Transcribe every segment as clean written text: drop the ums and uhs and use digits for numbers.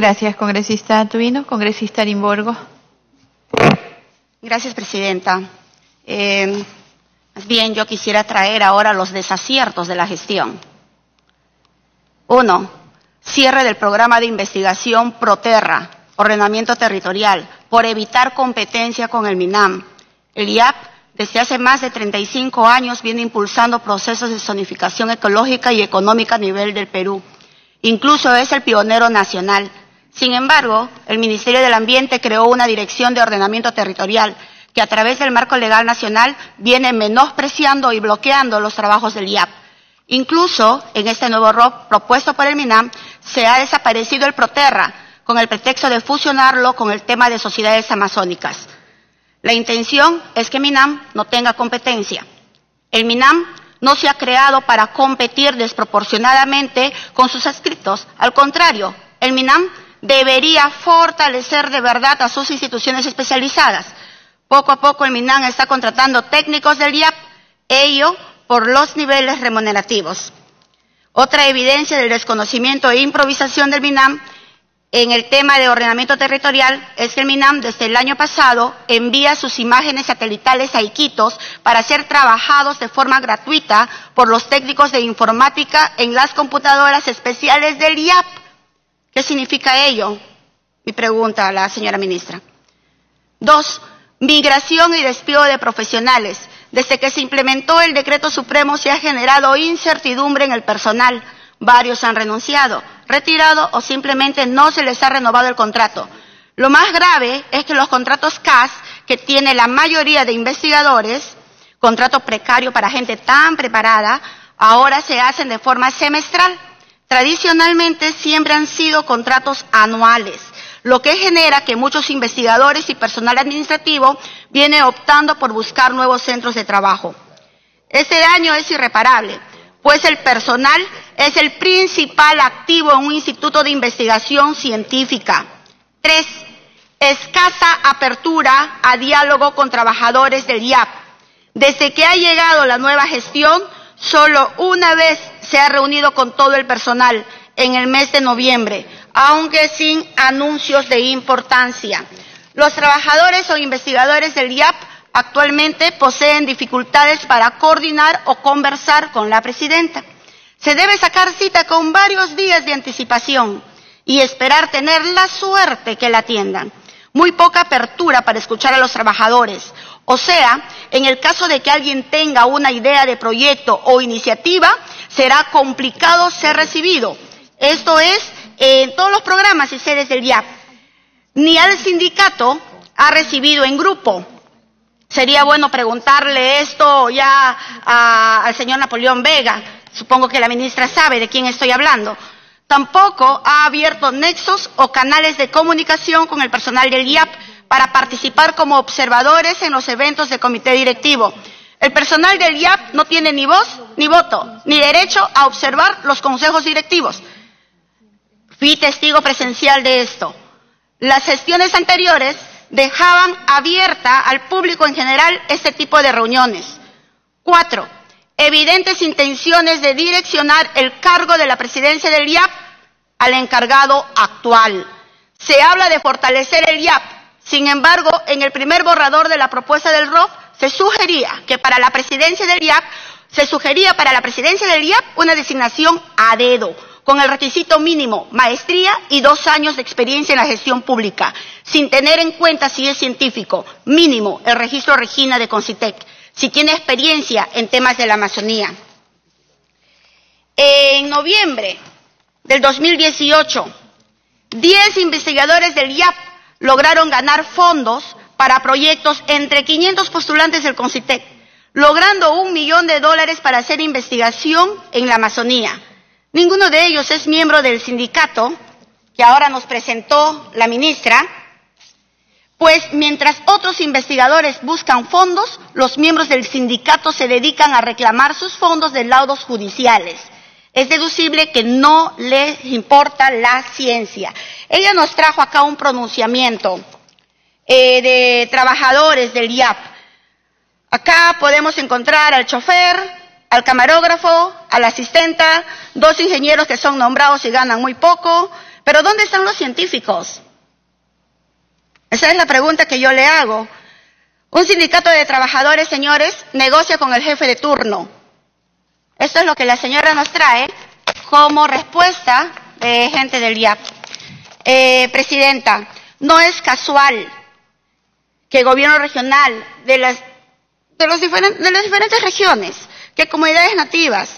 Gracias, congresista Tubino. Congresista Arimborgo. Gracias, presidenta. Más bien, yo quisiera traer ahora los desaciertos de la gestión. 1. Cierre del programa de investigación Proterra, ordenamiento territorial, por evitar competencia con el MINAM. El IAP, desde hace más de 35 años, viene impulsando procesos de zonificación ecológica y económica a nivel del Perú. Incluso es el pionero nacional. Sin embargo, el Ministerio del Ambiente creó una dirección de ordenamiento territorial que a través del marco legal nacional viene menospreciando y bloqueando los trabajos del IAP. Incluso en este nuevo ROP propuesto por el MINAM se ha desaparecido el Proterra con el pretexto de fusionarlo con el tema de sociedades amazónicas. La intención es que MINAM no tenga competencia. El MINAM no se ha creado para competir desproporcionadamente con sus adscritos. Al contrario, el MINAM debería fortalecer de verdad a sus instituciones especializadas. Poco a poco el MINAM está contratando técnicos del IAP, ello por los niveles remunerativos. Otra evidencia del desconocimiento e improvisación del MINAM en el tema de ordenamiento territorial es que el MINAM desde el año pasado envía sus imágenes satelitales a Iquitos para ser trabajados de forma gratuita por los técnicos de informática en las computadoras especiales del IAP. ¿Qué significa ello? Mi pregunta a la señora ministra. 2. Migración y despido de profesionales. Desde que se implementó el decreto supremo se ha generado incertidumbre en el personal. Varios han renunciado, retirado o simplemente no se les ha renovado el contrato. Lo más grave es que los contratos CAS, que tiene la mayoría de investigadores, contrato precario para gente tan preparada, ahora se hacen de forma semestral. Tradicionalmente siempre han sido contratos anuales, lo que genera que muchos investigadores y personal administrativo vienen optando por buscar nuevos centros de trabajo. Este daño es irreparable, pues el personal es el principal activo en un instituto de investigación científica. 3. Escasa apertura a diálogo con trabajadores del IAP. Desde que ha llegado la nueva gestión, solo una vez se ha reunido con todo el personal, en el mes de noviembre, aunque sin anuncios de importancia. Los trabajadores o investigadores del IAP actualmente poseen dificultades para coordinar o conversar con la presidenta. Se debe sacar cita con varios días de anticipación y esperar tener la suerte que la atiendan. Muy poca apertura para escuchar a los trabajadores. O sea, en el caso de que alguien tenga una idea de proyecto o iniciativa, será complicado ser recibido. Esto es en todos los programas y sedes del IAP. Ni al sindicato ha recibido en grupo. Sería bueno preguntarle esto ya al señor Napoleón Vega. Supongo que la ministra sabe de quién estoy hablando. Tampoco ha abierto nexos o canales de comunicación con el personal del IAP para participar como observadores en los eventos del comité directivo. El personal del IAP no tiene ni voz ni voto, ni derecho a observar los consejos directivos. Fui testigo presencial de esto. Las gestiones anteriores dejaban abierta al público en general este tipo de reuniones. 4. Evidentes intenciones de direccionar el cargo de la presidencia del IAP al encargado actual. Se habla de fortalecer el IAP. Sin embargo, en el primer borrador de la propuesta del ROF se sugería para la presidencia del IAP una designación a dedo, con el requisito mínimo, maestría y 2 años de experiencia en la gestión pública, sin tener en cuenta si es científico, mínimo el registro Regina de Concitec, si tiene experiencia en temas de la Amazonía. En noviembre del 2018, 10 investigadores del IAP lograron ganar fondos para proyectos entre 500 postulantes del Concitec, logrando $1 millón para hacer investigación en la Amazonía. Ninguno de ellos es miembro del sindicato, que ahora nos presentó la ministra, pues mientras otros investigadores buscan fondos, los miembros del sindicato se dedican a reclamar sus fondos de laudos judiciales. Es deducible que no les importa la ciencia. Ella nos trajo acá un pronunciamiento de trabajadores del IAP. Acá podemos encontrar al chofer, al camarógrafo, a la asistenta, 2 ingenieros que son nombrados y ganan muy poco, Pero ¿dónde están los científicos? Esa es la pregunta que yo le hago. Un sindicato de trabajadores, señores, negocia con el jefe de turno. Esto es lo que la señora nos trae como respuesta de gente del IAP. Presidenta, no es casual que el gobierno regional de las diferentes regiones, que comunidades nativas,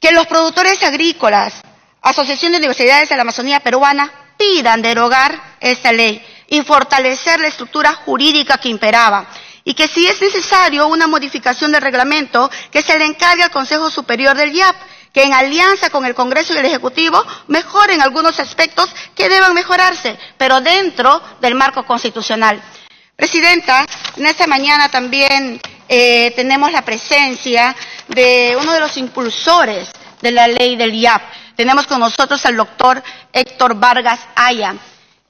que los productores agrícolas, asociaciones de universidades de la Amazonía peruana pidan derogar esta ley y fortalecer la estructura jurídica que imperaba, y que si es necesario una modificación del reglamento, que se le encargue al Consejo Superior del IAP, que en alianza con el Congreso y el Ejecutivo mejoren algunos aspectos que deban mejorarse, pero dentro del marco constitucional. Presidenta, en esta mañana también tenemos la presencia de uno de los impulsores de la ley del IAP. Tenemos con nosotros al doctor Héctor Vargas Aya,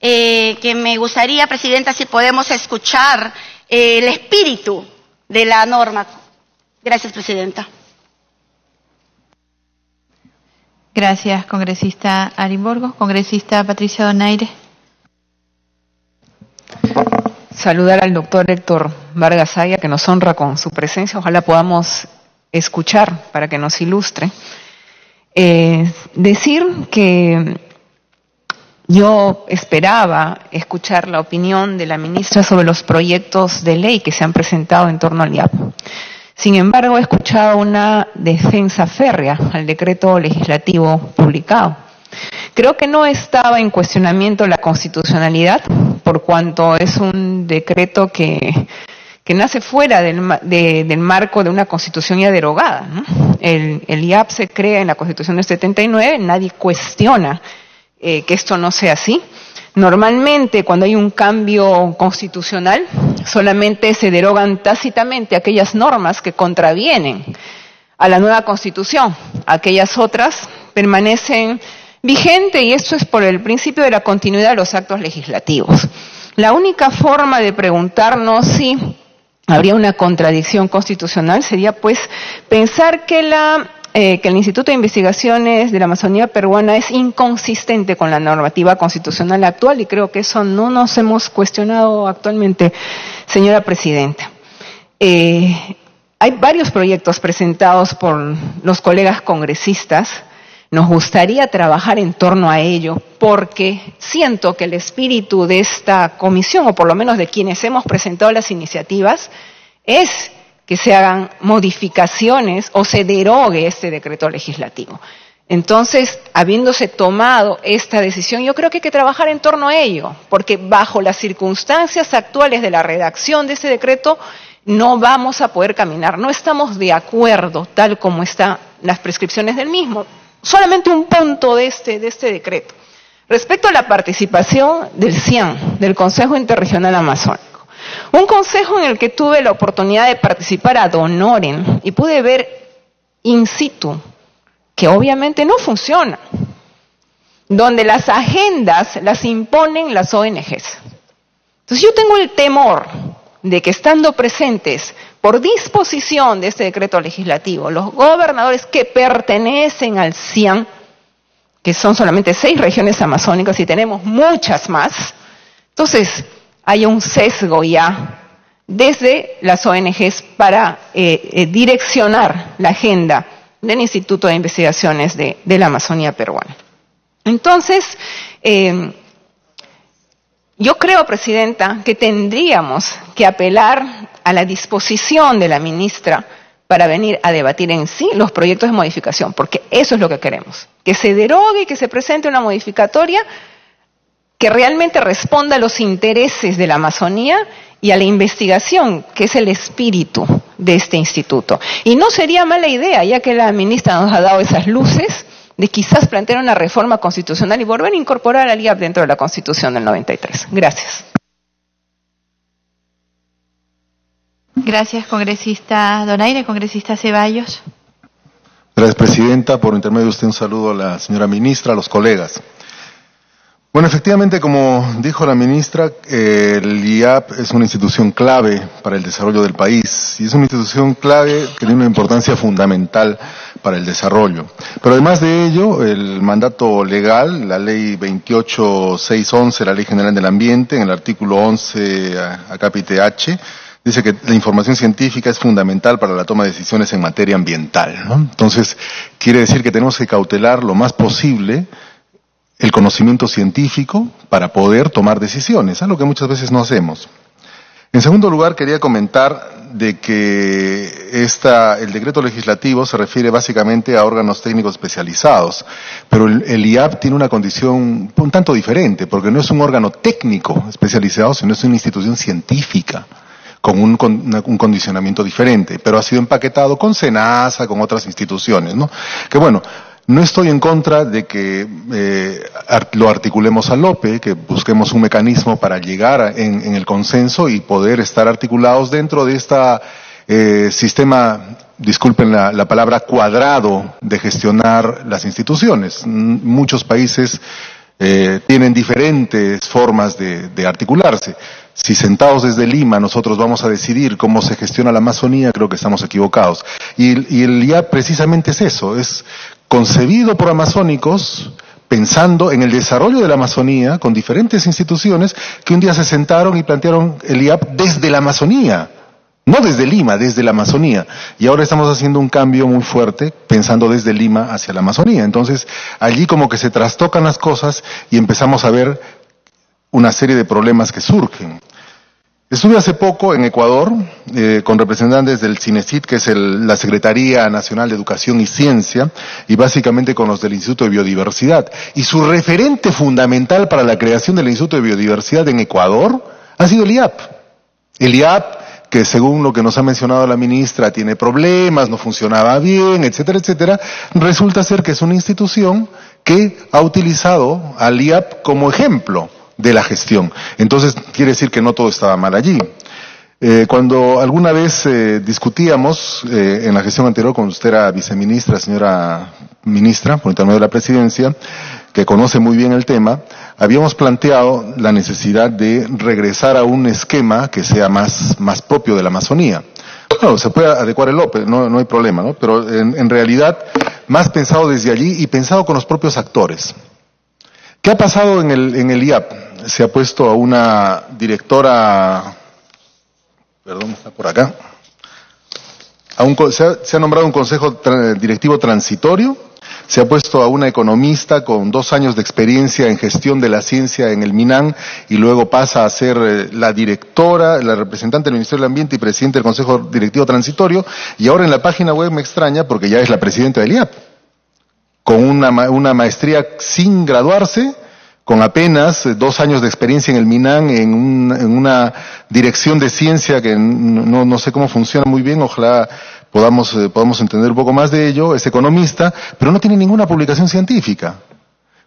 que me gustaría, Presidenta, si podemos escuchar el espíritu de la norma. Gracias, Presidenta. Gracias, congresista Arimborgo. Congresista Patricia Donaire. Saludar al doctor Héctor Vargas Aya, que nos honra con su presencia. Ojalá podamos escuchar para que nos ilustre. Decir que yo esperaba escuchar la opinión de la ministra sobre los proyectos de ley que se han presentado en torno al IAP. Sin embargo, he escuchado una defensa férrea al decreto legislativo publicado. Creo que no estaba en cuestionamiento la constitucionalidad, por cuanto es un decreto que nace fuera del marco de una constitución ya derogada, ¿no? El IAP se crea en la Constitución del 79, nadie cuestiona que esto no sea así. Normalmente, cuando hay un cambio constitucional, solamente se derogan tácitamente aquellas normas que contravienen a la nueva Constitución. Aquellas otras permanecen vigentes, y esto es por el principio de la continuidad de los actos legislativos. La única forma de preguntarnos si habría una contradicción constitucional sería, pues, pensar que el Instituto de Investigaciones de la Amazonía Peruana es inconsistente con la normativa constitucional actual, y creo que eso no nos hemos cuestionado actualmente, señora Presidenta. Hay varios proyectos presentados por los colegas congresistas. Nos gustaría trabajar en torno a ello, porque siento que el espíritu de esta comisión, o por lo menos de quienes hemos presentado las iniciativas, es que se hagan modificaciones o se derogue este decreto legislativo. Entonces, habiéndose tomado esta decisión, yo creo que hay que trabajar en torno a ello, porque bajo las circunstancias actuales de la redacción de este decreto no vamos a poder caminar. No estamos de acuerdo tal como están las prescripciones del mismo. Solamente un punto de este decreto. Respecto a la participación del CIAN, del Consejo Interregional Amazónico. Un consejo en el que tuve la oportunidad de participar ad honorem y pude ver in situ que obviamente no funciona, donde las agendas las imponen las ONGs. Entonces yo tengo el temor de que, estando presentes por disposición de este decreto legislativo, los gobernadores que pertenecen al CIAN, que son solamente 6 regiones amazónicas y tenemos muchas más, entonces hay un sesgo ya desde las ONGs para direccionar la agenda del Instituto de Investigaciones de la Amazonía Peruana. Entonces, yo creo, Presidenta, que tendríamos que apelar a la disposición de la ministra para venir a debatir en sí los proyectos de modificación, porque eso es lo que queremos, que se derogue y que se presente una modificatoria que realmente responda a los intereses de la Amazonía y a la investigación, que es el espíritu de este instituto. Y no sería mala idea, ya que la ministra nos ha dado esas luces, de quizás plantear una reforma constitucional y volver a incorporar al IAP dentro de la Constitución del 93. Gracias. Gracias, congresista Donaire. Congresista Ceballos. Gracias, Presidenta. Por intermedio de usted, un saludo a la señora ministra, a los colegas. Bueno, efectivamente, como dijo la ministra, el IAP es una institución clave para el desarrollo del país y es una institución clave que tiene una importancia fundamental para el desarrollo. Pero además de ello, el mandato legal, la ley 28611, la Ley General del Ambiente, en el artículo 11, acápite H, dice que la información científica es fundamental para la toma de decisiones en materia ambiental, ¿no? Entonces, quiere decir que tenemos que cautelar lo más posible el conocimiento científico para poder tomar decisiones, algo que muchas veces no hacemos. En segundo lugar, quería comentar de que el decreto legislativo se refiere básicamente a órganos técnicos especializados, pero el IAP tiene una condición un tanto diferente, porque no es un órgano técnico especializado, sino es una institución científica, con un condicionamiento diferente, pero ha sido empaquetado con SENASA, con otras instituciones, ¿no? Que bueno, no estoy en contra de que lo articulemos a Lope, que busquemos un mecanismo para llegar en el consenso y poder estar articulados dentro de este sistema, disculpen la palabra, cuadrado de gestionar las instituciones. Muchos países tienen diferentes formas de articularse. Si sentados desde Lima nosotros vamos a decidir cómo se gestiona la Amazonía, creo que estamos equivocados. Y el IAP precisamente es eso, es concebido por amazónicos, pensando en el desarrollo de la Amazonía, con diferentes instituciones que un día se sentaron y plantearon el IAP desde la Amazonía, no desde Lima, desde la Amazonía. Y ahora estamos haciendo un cambio muy fuerte, pensando desde Lima hacia la Amazonía. Entonces, allí como que se trastocan las cosas y empezamos a ver una serie de problemas que surgen. Estuve hace poco en Ecuador con representantes del CINESID, que es la Secretaría Nacional de Educación y Ciencia, y básicamente con los del Instituto de Biodiversidad. Y su referente fundamental para la creación del Instituto de Biodiversidad en Ecuador ha sido el IAP. El IAP, que según lo que nos ha mencionado la ministra, tiene problemas, no funcionaba bien, etcétera, etcétera, resulta ser que es una institución que ha utilizado al IAP como ejemplo de la gestión. Entonces, quiere decir que no todo estaba mal allí. Cuando alguna vez discutíamos en la gestión anterior, cuando usted era viceministra, señora ministra, por intermedio de la presidencia, que conoce muy bien el tema, habíamos planteado la necesidad de regresar a un esquema que sea más propio de la Amazonía. Bueno, se puede adecuar el Lope, no hay problema, ¿no? Pero en realidad, más pensado desde allí y pensado con los propios actores. ¿Qué ha pasado en el IAP? Se ha puesto a una directora, perdón, está por acá, se ha nombrado un consejo directivo transitorio, se ha puesto a una economista con 2 años de experiencia en gestión de la ciencia en el MINAM y luego pasa a ser la directora, la representante del Ministerio del Ambiente y presidente del consejo directivo transitorio, y ahora en la página web me extraña porque ya es la presidenta del IAP, con una maestría sin graduarse, con apenas 2 años de experiencia en el MINAM, en una dirección de ciencia que no sé cómo funciona muy bien, ojalá podamos entender un poco más de ello. Es economista, pero no tiene ninguna publicación científica,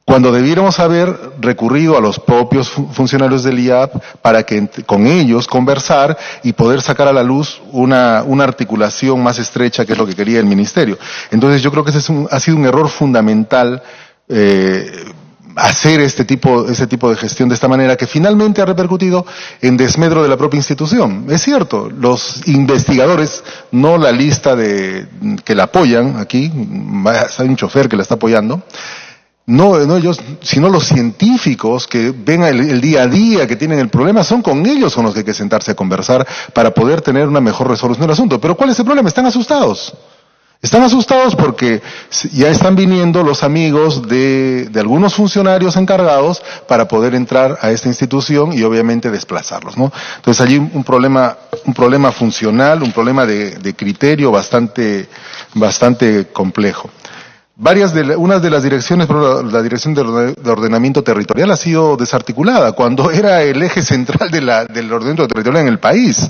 cuando debiéramos haber recurrido a los propios funcionarios del IAP para que con ellos conversar y poder sacar a la luz una articulación más estrecha, que es lo que quería el ministerio. Entonces yo creo que ese ha sido un error fundamental, hacer este tipo de gestión de esta manera, que finalmente ha repercutido en desmedro de la propia institución. Es cierto, los investigadores, no la lista que la apoyan aquí, hay un chofer que la está apoyando, no ellos, sino los científicos que ven el día a día, que tienen el problema, son con ellos con los que hay que sentarse a conversar para poder tener una mejor resolución del asunto. Pero ¿cuál es el problema? Están asustados. Están asustados porque ya están viniendo los amigos de algunos funcionarios encargados para poder entrar a esta institución y obviamente desplazarlos, ¿no? Entonces allí un problema funcional, un problema de criterio bastante complejo. Una de las direcciones, la Dirección de Ordenamiento Territorial ha sido desarticulada cuando era el eje central del ordenamiento territorial en el país.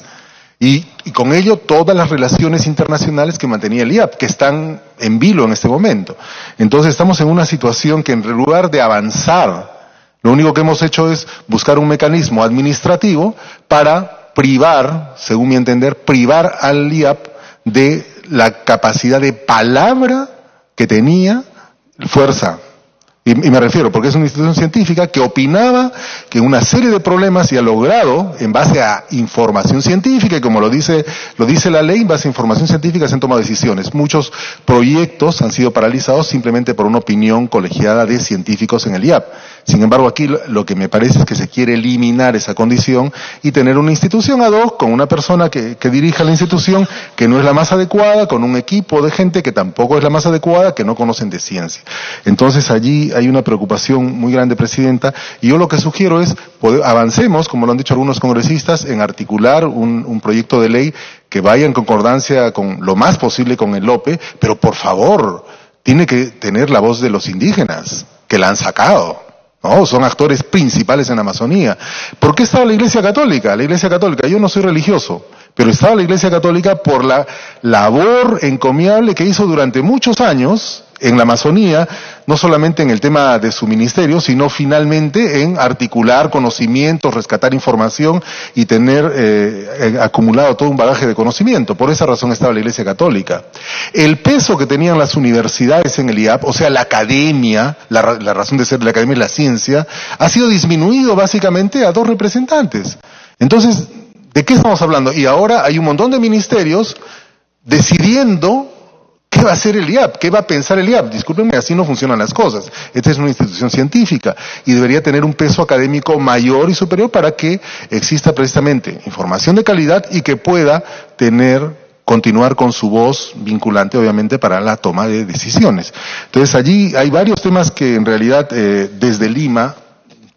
Y con ello todas las relaciones internacionales que mantenía el IAP, que están en vilo en este momento. Entonces estamos en una situación que en lugar de avanzar, lo único que hemos hecho es buscar un mecanismo administrativo para privar, según mi entender, privar al IAP de la capacidad de palabra que tenía, fuerza Y me refiero, porque es una institución científica que opinaba que una serie de problemas y ha logrado, en base a información científica, y como lo dice la ley, en base a información científica se han tomado decisiones. Muchos proyectos han sido paralizados simplemente por una opinión colegiada de científicos en el IAP. Sin embargo, aquí lo que me parece es que se quiere eliminar esa condición y tener una institución ad hoc con una persona que dirija la institución que no es la más adecuada, con un equipo de gente que tampoco es la más adecuada, que no conocen de ciencia. Entonces allí hay una preocupación muy grande, Presidenta, y yo lo que sugiero es avancemos, como lo han dicho algunos congresistas, en articular un proyecto de ley que vaya en concordancia con lo más posible con el LOPE, pero por favor, tiene que tener la voz de los indígenas, que la han sacado. No, son actores principales en la Amazonía. ¿Por qué estaba la Iglesia Católica? La Iglesia Católica, yo no soy religioso, pero estaba la Iglesia Católica por la labor encomiable que hizo durante muchos años en la Amazonía, no solamente en el tema de su ministerio, sino finalmente en articular conocimientos, rescatar información y tener acumulado todo un bagaje de conocimiento. Por esa razón estaba la Iglesia Católica. El peso que tenían las universidades en el IAP, o sea, la academia, la razón de ser de la academia es la ciencia, ha sido disminuido básicamente a 2 representantes. Entonces, ¿de qué estamos hablando? Y ahora hay un montón de ministerios decidiendo ¿qué va a hacer el IAP? ¿Qué va a pensar el IAP? Discúlpenme, así no funcionan las cosas. Esta es una institución científica y debería tener un peso académico mayor y superior para que exista precisamente información de calidad y que pueda continuar con su voz vinculante, obviamente, para la toma de decisiones. Entonces, allí hay varios temas que en realidad desde Lima,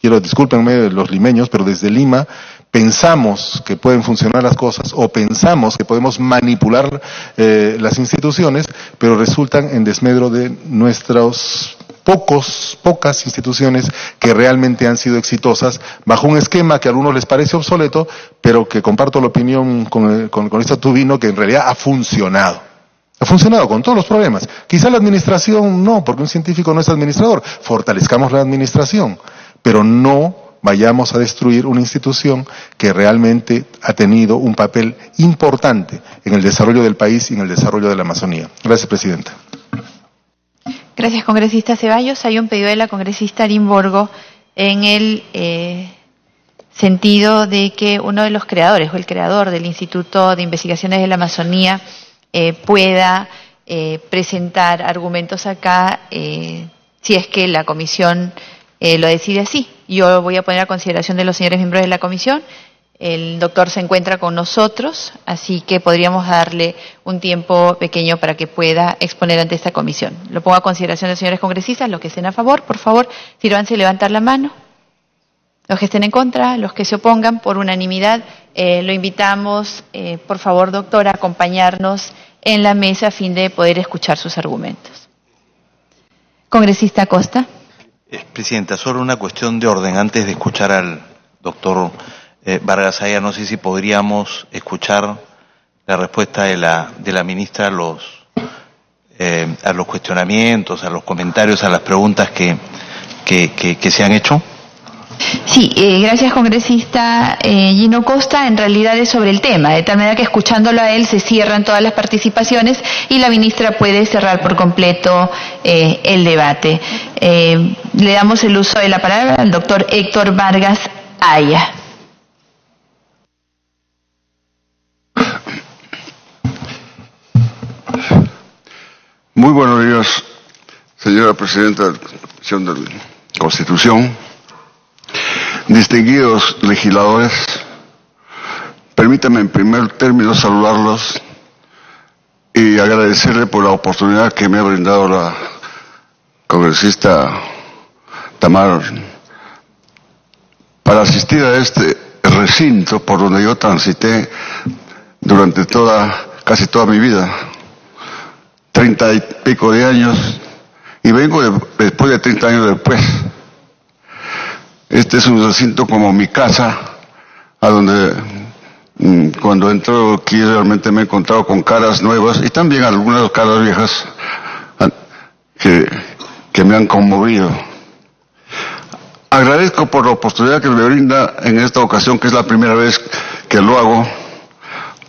discúlpenme los limeños, pero desde Lima pensamos que pueden funcionar las cosas o pensamos que podemos manipular las instituciones, pero resultan en desmedro de nuestras pocas instituciones que realmente han sido exitosas bajo un esquema que a algunos les parece obsoleto, pero que comparto la opinión con esto Tubino, que en realidad ha funcionado. Ha funcionado con todos los problemas. Quizá la administración no, porque un científico no es administrador. Fortalezcamos la administración, pero no vayamos a destruir una institución que realmente ha tenido un papel importante en el desarrollo del país y en el desarrollo de la Amazonía. Gracias, Presidenta. Gracias, congresista Ceballos. Hay un pedido de la congresista Arimborgo en el sentido de que uno de los creadores o el creador del Instituto de Investigaciones de la Amazonía pueda presentar argumentos acá si es que la comisión lo decide así. Yo voy a poner a consideración de los señores miembros de la comisión. El doctor se encuentra con nosotros, así que podríamos darle un tiempo pequeño para que pueda exponer ante esta comisión. Lo pongo a consideración de los señores congresistas. Los que estén a favor, por favor, sírvanse levantar la mano. Los que estén en contra, los que se opongan, por unanimidad, lo invitamos, por favor, doctor, a acompañarnos en la mesa a fin de poder escuchar sus argumentos. Congresista Costa. Presidenta, solo una cuestión de orden. Antes de escuchar al doctor Vargas Aya, no sé si podríamos escuchar la respuesta de la ministra a los cuestionamientos, a los comentarios, a las preguntas que se han hecho. Sí, gracias, congresista Gino Costa. En realidad es sobre el tema, de tal manera que escuchándolo a él se cierran todas las participaciones y la ministra puede cerrar por completo el debate. Le damos el uso de la palabra al doctor Héctor Vargas Aya. Muy buenos días, señora Presidenta de la Comisión de Constitución, distinguidos legisladores. Permítanme en primer término saludarlos y agradecerle por la oportunidad que me ha brindado la congresista Tamar para asistir a este recinto por donde yo transité durante casi toda mi vida, 30 y pico de años, y vengo después de 30 años después. Este es un recinto como mi casa, a donde cuando entro aquí realmente me he encontrado con caras nuevas y también algunas caras viejas que me han conmovido. Agradezco por la oportunidad que me brinda en esta ocasión, que es la primera vez que lo hago,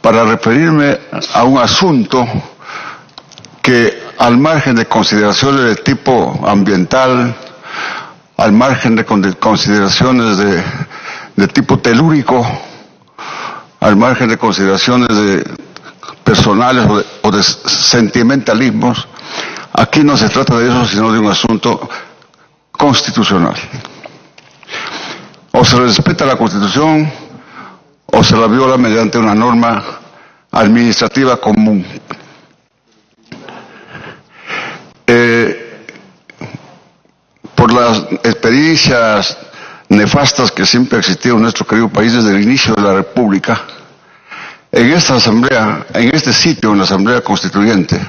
para referirme a un asunto que, al margen de consideraciones de tipo ambiental, al margen de consideraciones de tipo telúrico, al margen de consideraciones personales o de sentimentalismos. Aquí no se trata de eso, sino de un asunto constitucional. O se respeta la Constitución o se la viola mediante una norma administrativa común. Por las experiencias nefastas que siempre existieron en nuestro querido país desde el inicio de la República, en esta asamblea, en este sitio, en la Asamblea Constituyente,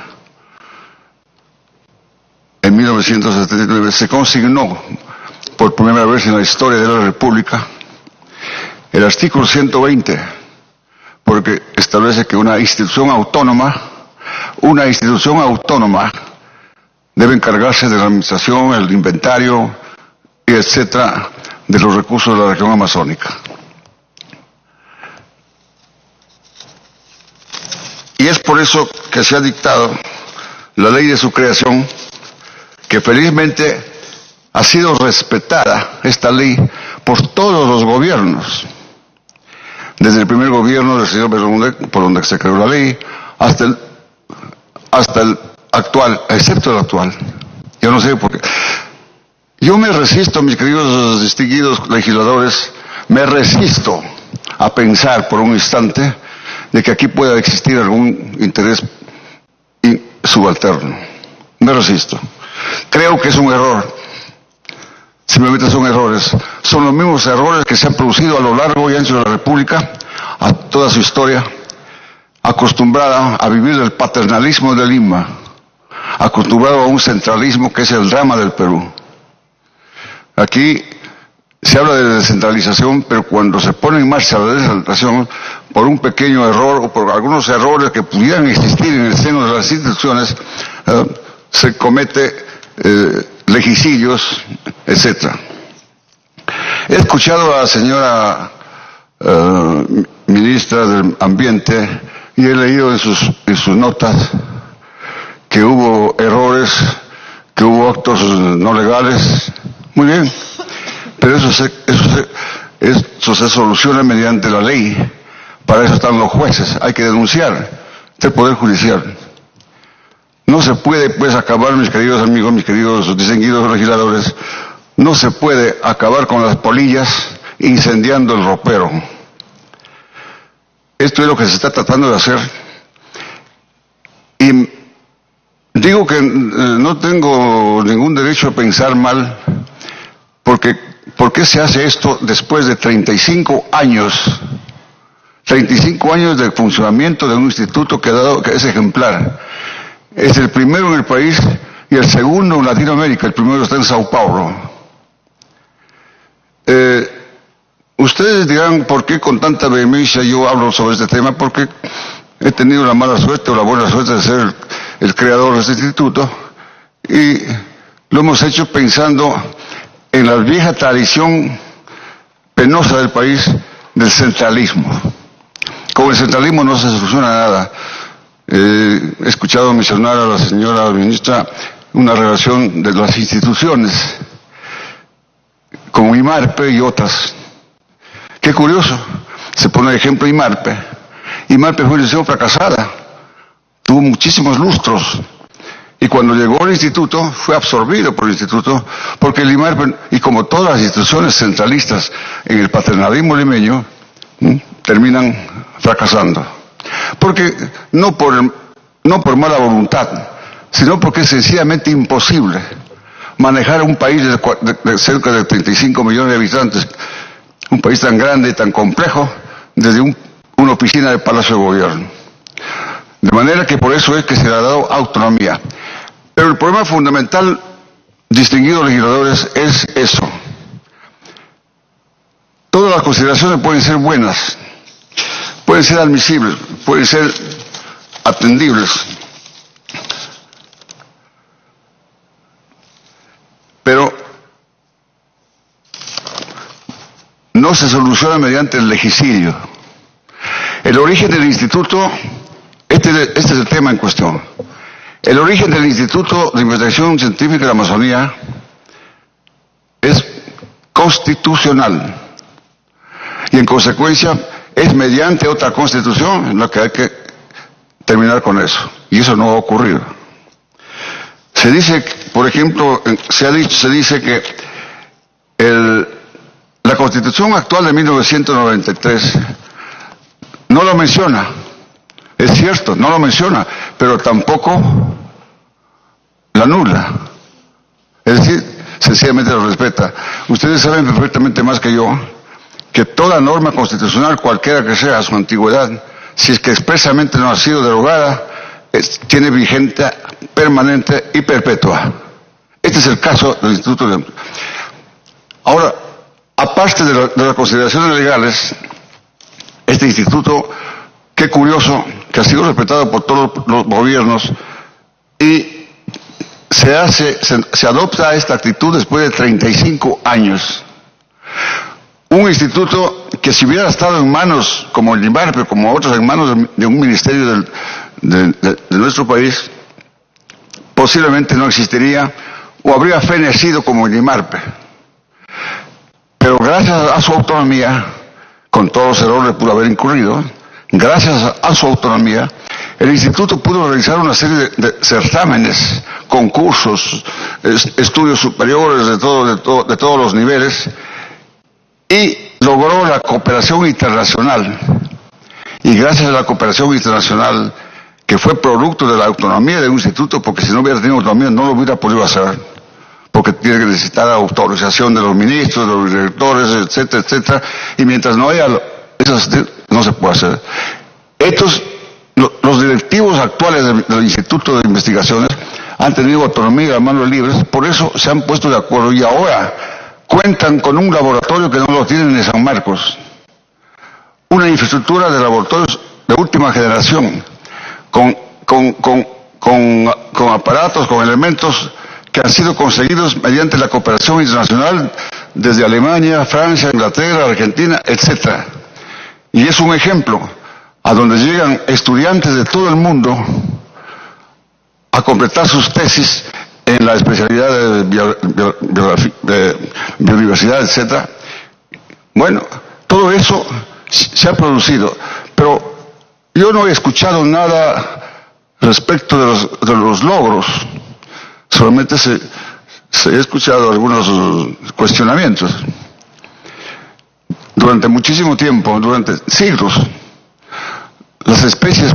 en 1979, se consignó por primera vez en la historia de la República el artículo 120, porque establece que una institución autónoma debe encargarse de la administración, el inventario, y etcétera, de los recursos de la región amazónica. Y es por eso que se ha dictado la ley de su creación, que felizmente ha sido respetada esta ley por todos los gobiernos, desde el primer gobierno del señor Bermúdez, por donde se creó la ley, hasta el actual, excepto el actual. Yo no sé por qué. Yo me resisto, mis queridos distinguidos legisladores, me resisto a pensar por un instante de que aquí pueda existir algún interés subalterno. Me resisto. Creo que es un error. Simplemente son errores. Son los mismos errores que se han producido a lo largo y ancho de la República, a toda su historia, acostumbrada a vivir del paternalismo de Lima, acostumbrado a un centralismo que es el drama del Perú. Aquí se habla de descentralización, pero cuando se pone en marcha la descentralización, por un pequeño error o por algunos errores que pudieran existir en el seno de las instituciones, se comete legicilios, etcétera. He escuchado a la señora ministra del Ambiente y he leído en sus notas que hubo errores, que hubo actos no legales. Muy bien, pero eso se soluciona mediante la ley. Para eso están los jueces, hay que denunciar. Este Poder Judicial. No se puede, pues, acabar, mis queridos amigos, mis queridos distinguidos legisladores, no se puede acabar con las polillas incendiando el ropero. Esto es lo que se está tratando de hacer. Y digo que no tengo ningún derecho a pensar mal, porque ¿por qué se hace esto después de 35 años? 35 años de funcionamiento de un instituto que es ejemplar. Es el primero en el país y el segundo en Latinoamérica. El primero está en Sao Paulo. Ustedes dirán por qué con tanta vehemencia yo hablo sobre este tema, porque he tenido la mala suerte o la buena suerte de ser el creador de este instituto, y lo hemos hecho pensando en la vieja tradición penosa del país del centralismo. Con el centralismo no se soluciona nada. He escuchado mencionar a la señora ministra una relación de las instituciones como IMARPE y otras. Qué curioso, se pone de ejemplo IMARPE. IMARPE fue una institución fracasada, tuvo muchísimos lustros, y cuando llegó al instituto fue absorbido por el instituto, porque el IMARPE, y como todas las instituciones centralistas en el paternalismo limeño, terminan fracasando. Porque no por mala voluntad, sino porque es sencillamente imposible manejar un país de cerca de 35 millones de habitantes, un país tan grande y tan complejo, desde una oficina del Palacio de Gobierno. De manera que por eso es que se le ha dado autonomía. Pero el problema fundamental, distinguidos legisladores, es eso. Todas las consideraciones pueden ser buenas, pueden ser admisibles, pueden ser atendibles, pero no se soluciona mediante el legicidio. El origen del instituto, este es el tema en cuestión. El origen del Instituto de Investigación Científica de la Amazonía es constitucional. Y en consecuencia es mediante otra constitución en la que hay que terminar con eso. Y eso no va a ocurrir. Se dice, por ejemplo, se dice que la Constitución actual de 1993 no lo menciona. Es cierto, no lo menciona, pero tampoco la anula. Es decir, sencillamente lo respeta. Ustedes saben perfectamente más que yo que toda norma constitucional, cualquiera que sea su antigüedad, si es que expresamente no ha sido derogada, tiene vigencia permanente y perpetua. Este es el caso del Instituto de... Ahora, aparte de las consideraciones legales, este instituto, qué curioso, que ha sido respetado por todos los gobiernos y se adopta esta actitud después de 35 años. Un instituto que si hubiera estado en manos como el INVARPE, como otros en manos de un ministerio de nuestro país, posiblemente no existiría o habría fenecido como el INVARPE. Pero gracias a su autonomía, con todos los errores que pudo haber incurrido, gracias a su autonomía, el instituto pudo realizar una serie de certámenes, concursos, estudios superiores de todos los niveles, y logró la cooperación internacional. Y gracias a la cooperación internacional, que fue producto de la autonomía de un instituto, porque si no hubiera tenido autonomía no lo hubiera podido hacer, porque tiene que necesitar autorización de los ministros, de los directores, etcétera, etcétera, y mientras no haya esas, no se puede hacer. Los directivos actuales del Instituto de Investigaciones han tenido autonomía de manos libres, por eso se han puesto de acuerdo y ahora cuentan con un laboratorio que no lo tienen en San Marcos, una infraestructura de laboratorios de última generación, con aparatos, con elementos que han sido conseguidos mediante la cooperación internacional desde Alemania, Francia, Inglaterra, Argentina, etc. Y es un ejemplo a donde llegan estudiantes de todo el mundo a completar sus tesis en la especialidad de biodiversidad, etc. Bueno, todo eso se ha producido, pero yo no he escuchado nada respecto de los logros, solamente se he escuchado algunos cuestionamientos. Durante muchísimo tiempo, durante siglos, las especies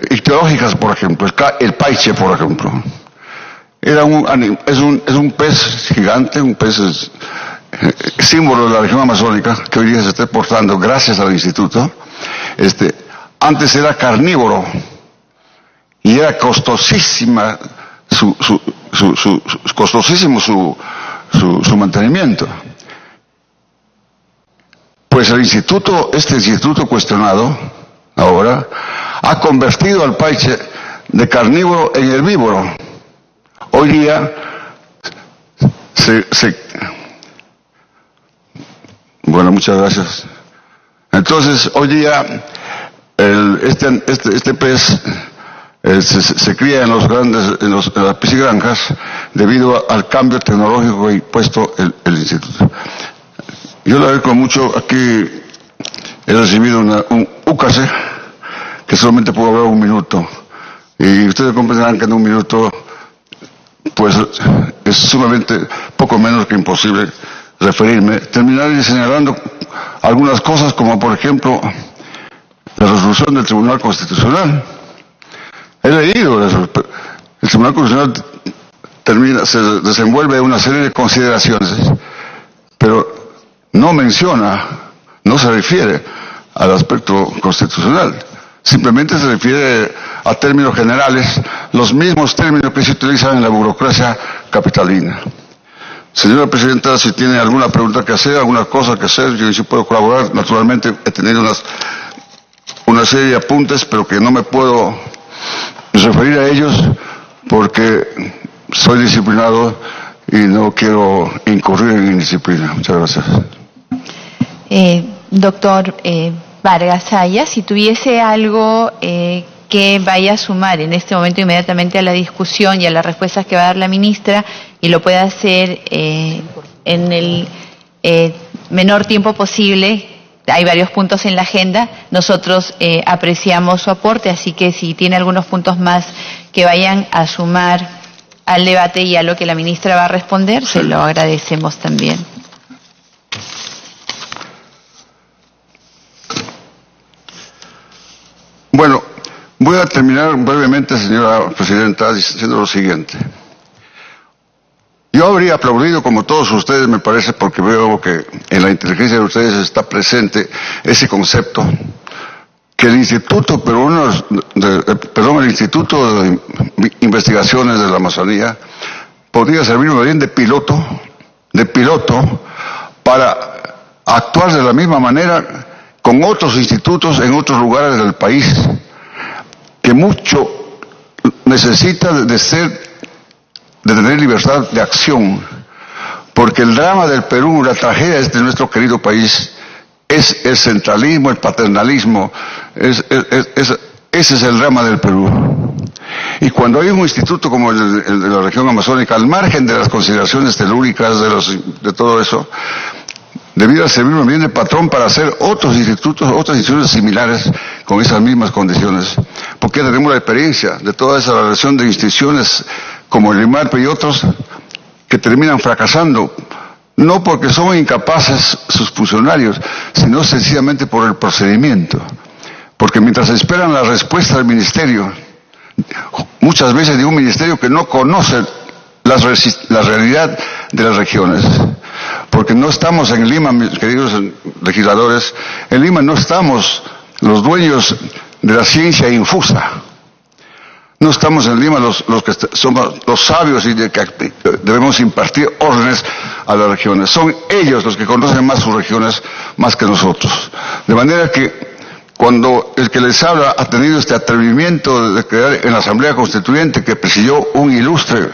ictiológicas, por ejemplo, el paiche, por ejemplo, es un pez gigante, un pez símbolo de la región amazónica, que hoy día se está exportando gracias al instituto. Antes era carnívoro y era costosísima costosísimo su mantenimiento. Pues este instituto cuestionado ahora ha convertido al paiche de carnívoro en herbívoro. Hoy día bueno, muchas gracias. Entonces, hoy día este pez se cría en las piscigranjas debido al cambio tecnológico que ha impuesto el instituto. Yo le agradezco mucho. Aquí he recibido un úcase que solamente puedo hablar un minuto. Y ustedes comprenderán que en un minuto pues es sumamente poco menos que imposible referirme. Terminaré señalando algunas cosas, como por ejemplo la resolución del Tribunal Constitucional. He leído el Tribunal Constitucional se desenvuelve una serie de consideraciones, pero no menciona, no se refiere al aspecto constitucional. Simplemente se refiere a términos generales, los mismos términos que se utilizan en la burocracia capitalina. Señora Presidenta, si tiene alguna pregunta que hacer, alguna cosa que hacer, yo sí puedo colaborar. Naturalmente he tenido una serie de apuntes, pero que no me puedo referir a ellos porque soy disciplinado y no quiero incurrir en indisciplina. Muchas gracias. Doctor Vargas Saya, si tuviese algo que vaya a sumar en este momento inmediatamente a la discusión y a las respuestas que va a dar la ministra y lo pueda hacer en menor tiempo posible. Hay varios puntos en la agenda. Nosotros apreciamos su aporte, así que si tiene algunos puntos más que vayan a sumar al debate y a lo que la ministra va a responder, se lo agradecemos también. Bueno, voy a terminar brevemente, señora presidenta, diciendo lo siguiente. Yo habría aplaudido, como todos ustedes, me parece, porque veo que en la inteligencia de ustedes está presente ese concepto, que el Instituto Peruano, el Instituto de Investigaciones de la Amazonía podría servir más bien de piloto para actuar de la misma manera con otros institutos en otros lugares del país, que mucho necesita de tener libertad de acción, porque el drama del Perú, la tragedia de nuestro querido país, es el centralismo, el paternalismo, ese es el drama del Perú. Y cuando hay un instituto como el de la región amazónica, al margen de las consideraciones telúricas, de todo eso, debiera servir bien de patrón para hacer otros institutos, otras instituciones similares con esas mismas condiciones, porque tenemos la experiencia de toda esa relación de instituciones como el IMARPE y otros que terminan fracasando, no porque son incapaces sus funcionarios, sino sencillamente por el procedimiento, porque mientras esperan la respuesta del ministerio, muchas veces de un ministerio que no conoce la realidad de las regiones, porque no estamos en Lima, mis queridos legisladores, en Lima no estamos los dueños de la ciencia infusa, no estamos en Lima los que somos los sabios y que debemos impartir órdenes a las regiones, son ellos los que conocen más sus regiones más que nosotros, de manera que cuando el que les habla ha tenido este atrevimiento de crear en la Asamblea Constituyente que presidió un ilustre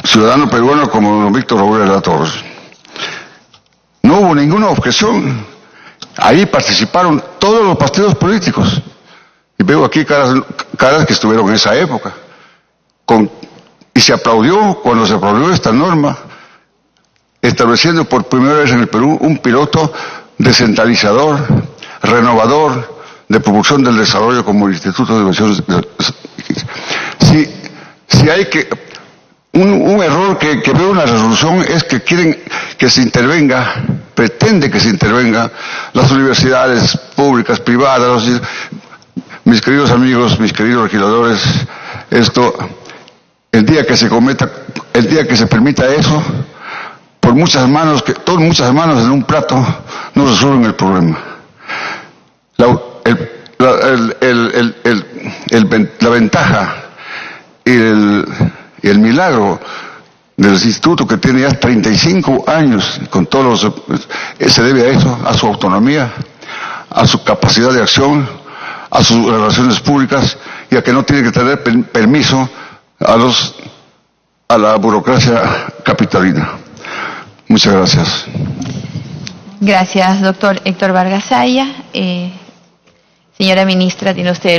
ciudadano peruano como don Víctor Robles de la Torre, no hubo ninguna objeción. Ahí participaron todos los partidos políticos. Y veo aquí caras que estuvieron en esa época. Y se aplaudió cuando se aplaudió esta norma, estableciendo por primera vez en el Perú un piloto descentralizador, renovador, de promoción del desarrollo como el Instituto de Inversiones. Si hay un error que veo en la resolución es que quieren que se intervenga, pretende que se intervenga las universidades públicas, privadas, mis queridos amigos, mis queridos legisladores, el día que se permita eso, por muchas manos, todas muchas manos en un plato, no resuelven el problema. La ventaja y el milagro del instituto, que tiene ya 35 años con todos se debe a eso, a su autonomía, a su capacidad de acción, a sus relaciones públicas y a que no tiene que tener permiso a la burocracia capitalina. Muchas gracias. Gracias, doctor Héctor Vargas Saya. Señora ministra, tiene usted